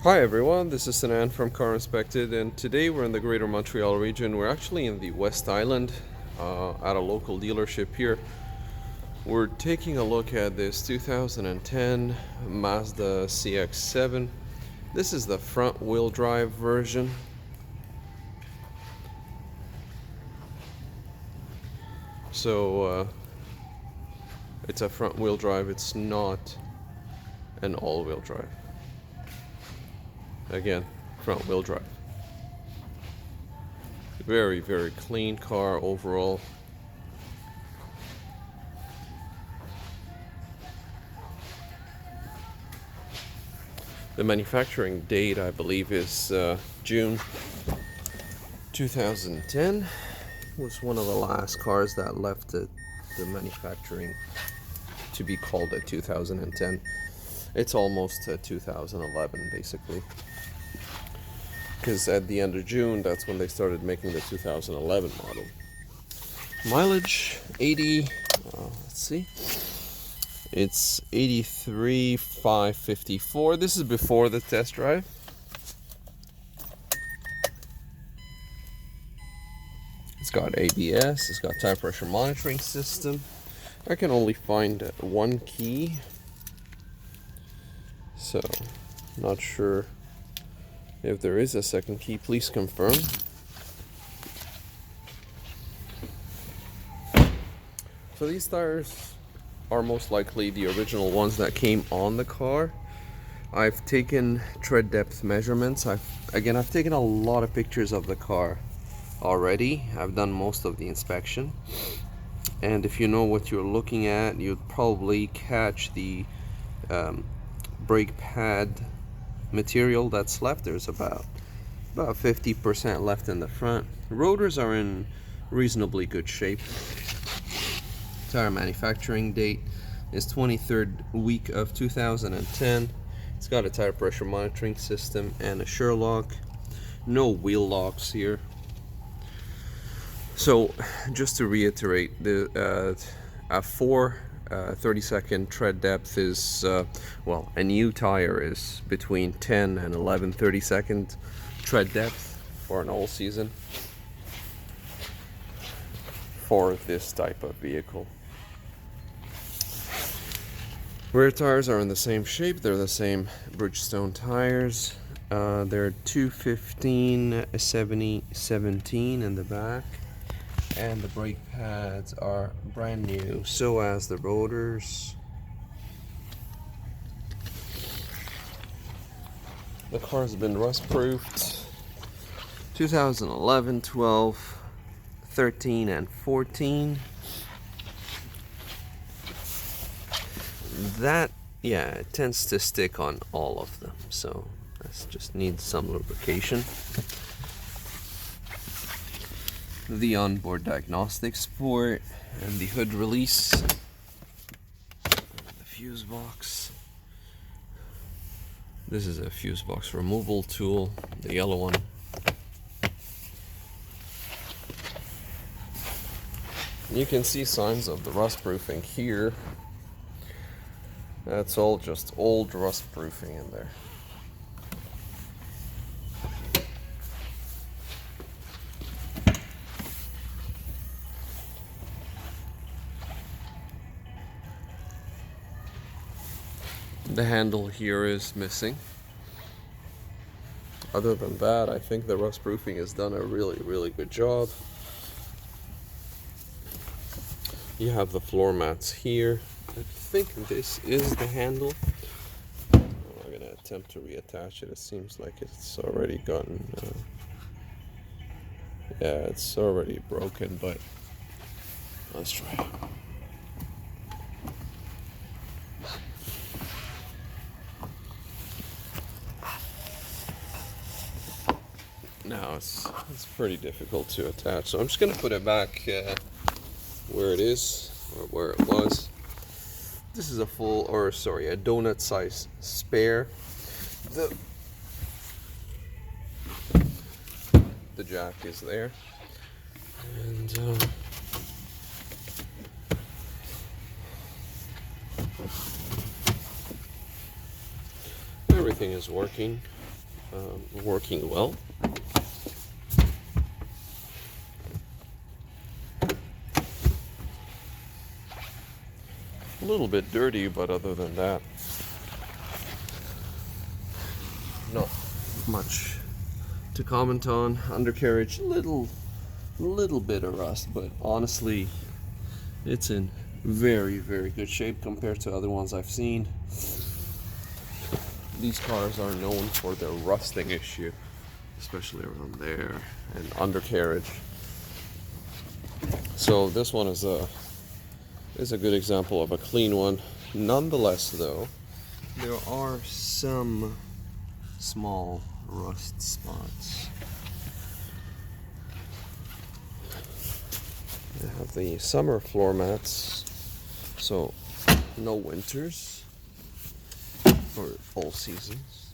Hi everyone, this is Sanan from CarInspected, and today we're in the greater Montreal region. We're actually in the West Island at a local dealership here. We're taking a look at this 2010 Mazda CX7. This is the front wheel drive version. So it's a front wheel drive, it's not an all wheel drive. Again, front wheel drive. Very, very clean car overall. The manufacturing date, I believe, is June 2010. It was one of the last cars that left the manufacturing to be called a 2010. It's almost a 2011, basically. Because at the end of June, that's when they started making the 2011 model. Mileage, 80, let's see. It's 83,554. This is before the test drive. It's got ABS, it's got tire pressure monitoring system. I can only find one key, so not sure if there is a second key. Please confirm. So these tires are most likely the original ones that came on the car. I've taken tread depth measurements. I've taken a lot of pictures of the car already. I've done most of the inspection, and if you know what you're looking at, you'd probably catch the brake pad material that's left. There's about 50% left in the front. Rotors are in reasonably good shape. Tire manufacturing date is 23rd week of 2010. It's got a tire pressure monitoring system and a Sherlock. No wheel locks here. So just to reiterate, the a 30-second tread depth is well, a new tire is between 10 and 11 30-second tread depth for an all season for this type of vehicle. Rear tires are in the same shape. They're the same Bridgestone tires. They're 215/70/17 in the back, and the brake pads are brand new, so as the rotors. The car has been rust proofed 2011, 12, 13, and 14. That, yeah, it tends to stick on all of them, so this just needs some lubrication. The onboard diagnostics port and the hood release, the fuse box. This is a fuse box removal tool, the yellow one. You can see signs of the rust proofing here. That's all just old rust proofing in there. The handle here is missing. Other than that, I think the rust proofing has done a really, really good job. You have the floor mats here. I think this is the handle. I'm gonna attempt to reattach it. It seems like it's already gotten yeah, it's already broken, but let's try. Now it's pretty difficult to attach, so I'm just gonna put it back where it is, or where it was. This is a a donut size spare. The jack is there, and everything is working. working well. A little bit dirty, but other than that, not much to comment on. Undercarriage, little bit of rust, but honestly, it's in very, very good shape compared to other ones I've seen. These cars are known for their rusting issue, especially around there, and undercarriage. So this one is a good example of a clean one. Nonetheless, though, there are some small rust spots. I have the summer floor mats, so no winters for all seasons.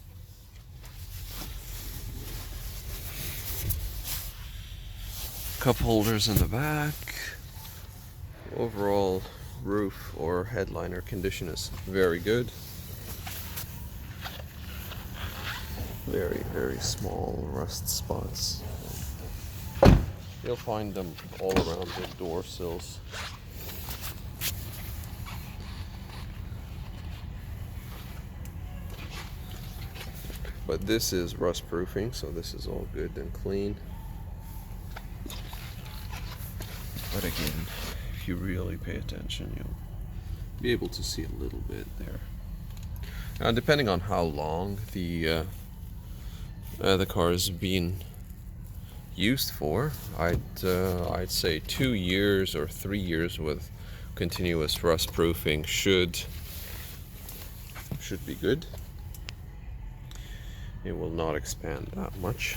Cup holders in the back. Overall roof or headliner condition is very good. Very, very small rust spots. You'll find them all around the door sills. But this is rust proofing, so this is all good and clean. But again, if you really pay attention, you'll be able to see a little bit there. Now, depending on how long the car is being used for, I'd say 2 years or 3 years with continuous rust proofing should be good. It will not expand that much.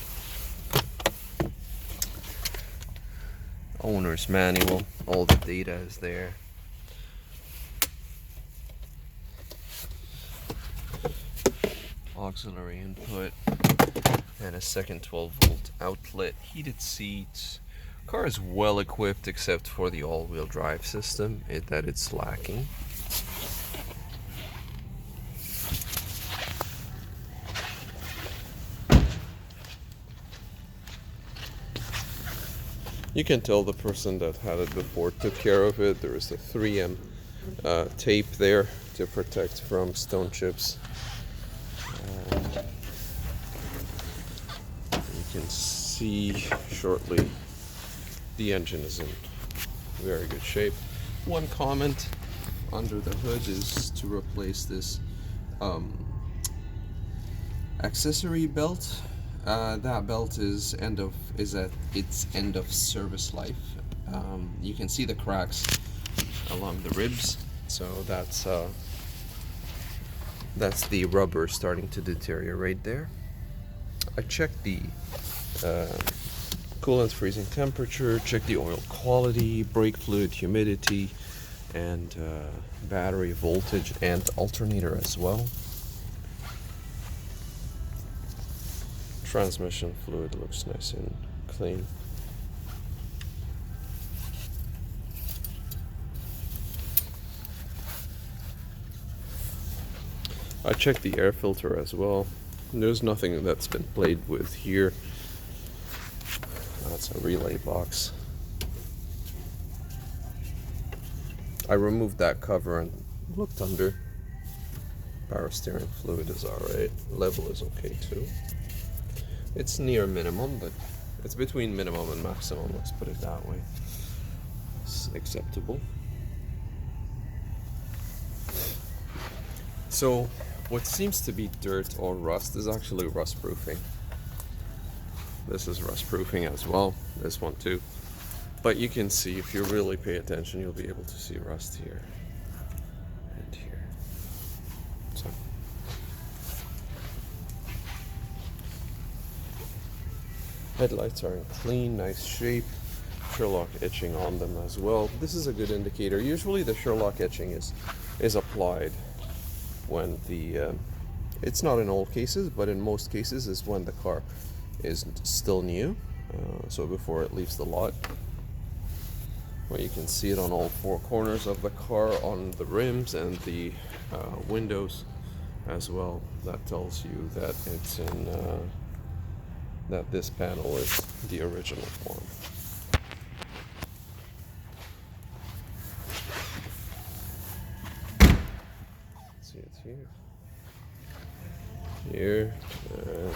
Owner's manual, all the data is there. Auxiliary input and a second 12-volt outlet, heated seats. Car is well equipped except for the all-wheel drive system that it's lacking. You can tell the person that had it before took care of it. There is a 3M tape there to protect from stone chips. You can see shortly the engine is in very good shape. One comment under the hood is to replace this accessory belt. That belt is at its end of service life. You can see the cracks along the ribs, so that's the rubber starting to deteriorate there. I checked the coolant's freezing temperature, checked the oil quality, brake fluid humidity, and battery voltage and alternator as well. Transmission fluid looks nice and clean. I checked the air filter as well. There's nothing that's been played with here. That's a relay box. I removed that cover and looked under. Power steering fluid is alright. Level is okay too. It's near minimum, but it's between minimum and maximum, let's put it that way. It's acceptable. So, what seems to be dirt or rust is actually rust proofing. This is rust proofing as well, this one too. But you can see, if you really pay attention, you'll be able to see rust here and here. So. Headlights are in clean, nice shape. Sherlock etching on them as well. This is a good indicator. Usually the Sherlock etching is applied when it's not in all cases, but in most cases is when the car is still new, so before it leaves the lot. Well, you can see it on all four corners of the car, on the rims and the windows as well. That tells you that it's in that this panel is the original one. See, it's here, and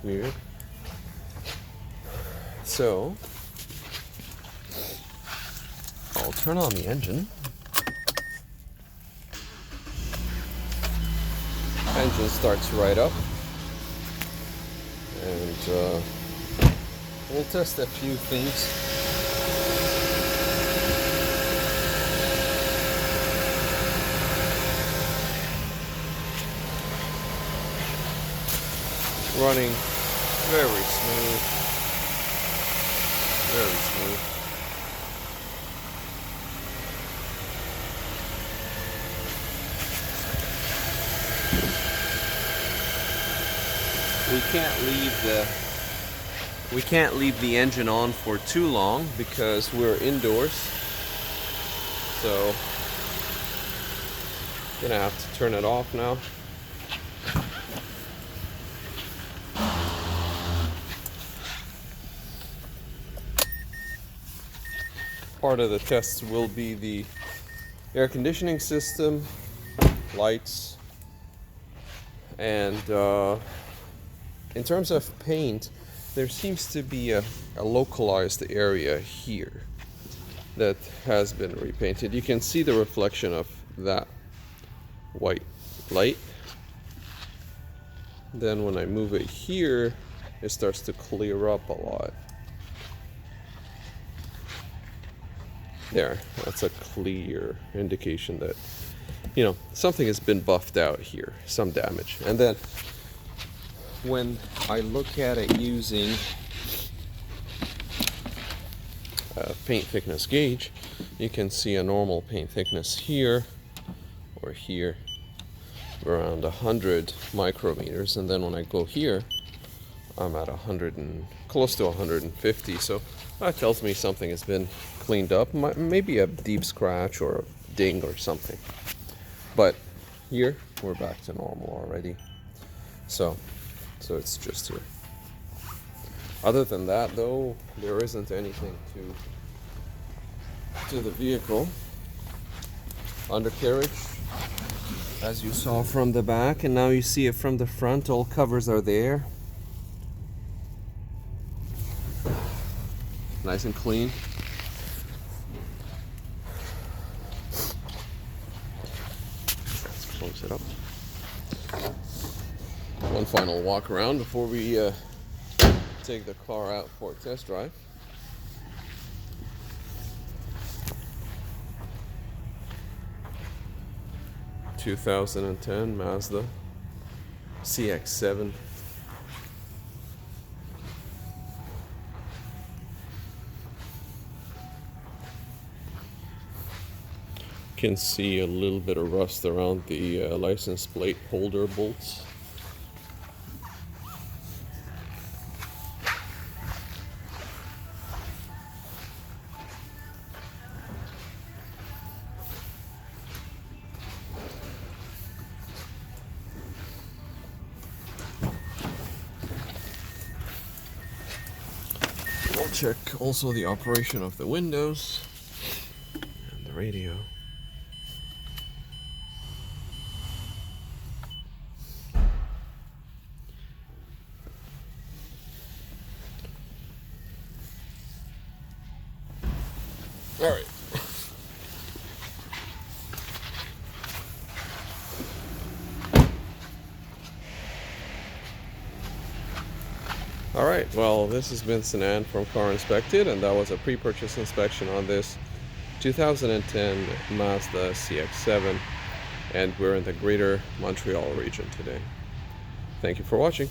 here. So I'll turn on the engine. Engine starts right up, and we'll test a few things. Running very smooth, very smooth. We can't leave the engine on for too long because we're indoors. So gonna have to turn it off now. Part of the test will be the air conditioning system, lights, and in terms of paint, there seems to be a localized area here that has been repainted. You can see the reflection of that white light. Then when I move it here, it starts to clear up a lot. There, that's a clear indication that, you know, something has been buffed out here, some damage. And then when I look at it using a paint thickness gauge, you can see a normal paint thickness here or here around 100 micrometers, and then when I go here, I'm at 100 and close to 150. So that tells me something has been cleaned up, maybe a deep scratch or a ding or something. But here we're back to normal already. So it's just here. Other than that, though, there isn't anything to the vehicle. Undercarriage, as you saw from the back, and now you see it from the front. All covers are there. Nice and clean. Let's close it up. One final walk around before we take the car out for a test drive. (2010) Mazda CX7. Can see a little bit of rust around the license plate holder bolts. We'll check also the operation of the windows and the radio. All right. All right, well, this has been Sinan from CarInspected, and that was a pre-purchase inspection on this 2010 Mazda CX7, and we're in the greater Montreal region today. Thank you for watching.